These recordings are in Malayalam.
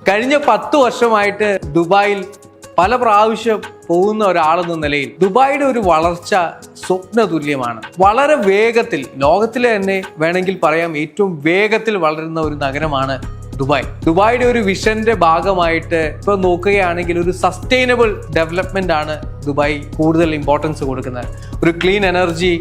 കഴിഞ്ഞ 10 വർഷമായിട്ട് ദുബായിൽ പല പ്രാവശ്യം പോകുന്ന ഒരാളെന്ന നിലയിൽ ദുബായിയുടെ ഒരു വളർച്ച സ്വപ്ന തുല്യമാണ്. വളരെ വേഗത്തിൽ, ലോകത്തിലെ തന്നെ വേണമെങ്കിൽ പറയാം ഏറ്റവും വേഗത്തിൽ വളരുന്ന ഒരു നഗരമാണ് ദുബായ്. ദുബായിയുടെ ഒരു വിഷന്റെ ഭാഗമായിട്ട് ഇപ്പൊ നോക്കുകയാണെങ്കിൽ ഒരു സസ്റ്റൈനബിൾ ഡെവലപ്മെന്റ് ആണ് ദുബായ് കൂടുതൽ ഇമ്പോർട്ടൻസ് കൊടുക്കുന്നത്. ഒരു ക്ലീൻ എനർജി,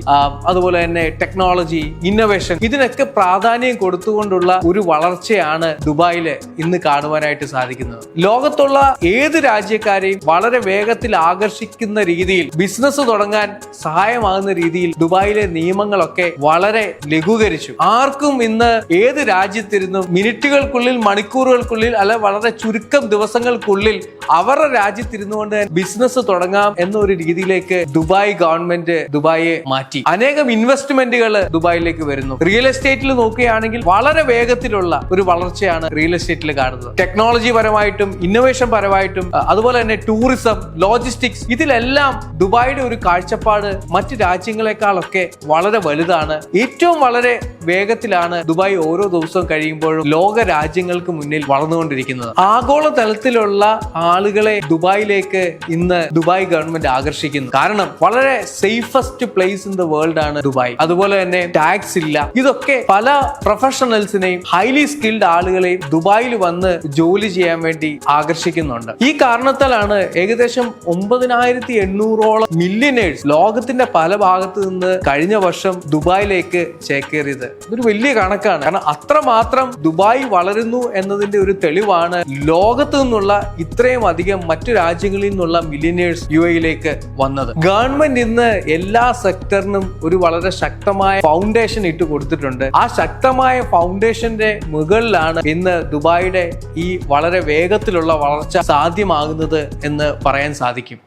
അതുപോലെ തന്നെ ടെക്നോളജി, ഇന്നോവേഷൻ, ഇതിനൊക്കെ പ്രാധാന്യം കൊടുത്തുകൊണ്ടുള്ള ഒരു വളർച്ചയാണ് ദുബായില് ഇന്ന് കാണുവാനായിട്ട് സാധിക്കുന്നത്. ലോകത്തുള്ള ഏത് രാജ്യക്കാരെയും വളരെ വേഗത്തിൽ ആകർഷിക്കുന്ന രീതിയിൽ ബിസിനസ് തുടങ്ങാൻ സഹായമാകുന്ന രീതിയിൽ ദുബായിലെ നിയമങ്ങളൊക്കെ വളരെ ലഘൂകരിച്ചു. ആർക്കും ഇന്ന് ഏത് രാജ്യത്തിരുന്നും മിനിറ്റുകൾക്കുള്ളിൽ, മണിക്കൂറുകൾക്കുള്ളിൽ, അല്ല വളരെ ചുരുക്കം ദിവസങ്ങൾക്കുള്ളിൽ അവരുടെ രാജ്യത്തിരുന്നുകൊണ്ട് ബിസിനസ് തുടങ്ങാം എന്നൊരു രീതിയിലേക്ക് ദുബായ് ഗവൺമെന്റ് ദുബായിയെ മാറ്റി. അനേകം ഇൻവെസ്റ്റ്മെന്റുകൾ ദുബായിലേക്ക് വരുന്നു. റിയൽ എസ്റ്റേറ്റിൽ നോക്കുകയാണെങ്കിൽ വളരെ വേഗത്തിലുള്ള ഒരു വളർച്ചയാണ് റിയൽ എസ്റ്റേറ്റിൽ കാണുന്നത്. ടെക്നോളജി പരമായിട്ടും ഇന്നോവേഷൻ പരമായിട്ടും അതുപോലെ തന്നെ ടൂറിസം, ലോജിസ്റ്റിക്സ്, ഇതിലെല്ലാം ദുബായിയുടെ ഒരു കാഴ്ചപ്പാട് മറ്റ് രാജ്യങ്ങളെക്കാളൊക്കെ വളരെ വലുതാണ്. ഏറ്റവും വളരെ വേഗത്തിലാണ് ദുബായ് ഓരോ ദിവസവും കഴിയുമ്പോഴും ലോക രാജ്യങ്ങൾക്ക് മുന്നിൽ വളർന്നുകൊണ്ടിരിക്കുന്നത്. ആഗോള തലത്തിലുള്ള ആളുകളെ ദുബായിലേക്ക് ഇന്ന് ദുബായ് ഗവൺമെന്റ് ആകർഷിക്കുന്നു. കാരണം വളരെ safest place in the world ആണ് ദുബായ്. അതുപോലെ തന്നെ ടാക്സ് ഇല്ല. ഇതൊക്കെ പല പ്രൊഫഷണൽസിനെയും ഹൈലി സ്കിൽഡ് ആളുകളെയും ദുബായിൽ വന്ന് ജോലി ചെയ്യാൻ വേണ്ടി ആകർഷിക്കുന്നുണ്ട്. ഈ കാരണത്താലാണ് ഏകദേശം 9800ഓളം മില്യനേഴ്സ് ലോകത്തിന്റെ പല ഭാഗത്ത് നിന്ന് കഴിഞ്ഞ വർഷം ദുബായിലേക്ക് ചേക്കേറിയത്. ഇതൊരു വലിയ കണക്കാണ്. കാരണം അത്രമാത്രം ദുബായ് വളരുന്നു എന്നതിന്റെ ഒരു തെളിവാണ് ലോകത്ത് നിന്നുള്ള ഇത്രയും അധികം മറ്റു രാജ്യങ്ങളിൽ നിന്നുള്ള മില്യനേഴ്സ് UAE-യിലേക്ക് വന്നത്. ഗവൺമെന്റ് ഇന്ന് എല്ലാ സെക്ടറിനും ഒരു വളരെ ശക്തമായ ഫൗണ്ടേഷൻ ഇട്ട് കൊടുത്തിട്ടുണ്ട്. ആ ശക്തമായ ഫൗണ്ടേഷന്റെ മുകളിലാണ് ഇന്ന് ദുബായിയുടെ ഈ വളരെ വേഗത്തിലുള്ള വളർച്ച സാധ്യമാകുന്നത് എന്ന് പറയാൻ സാധിക്കും.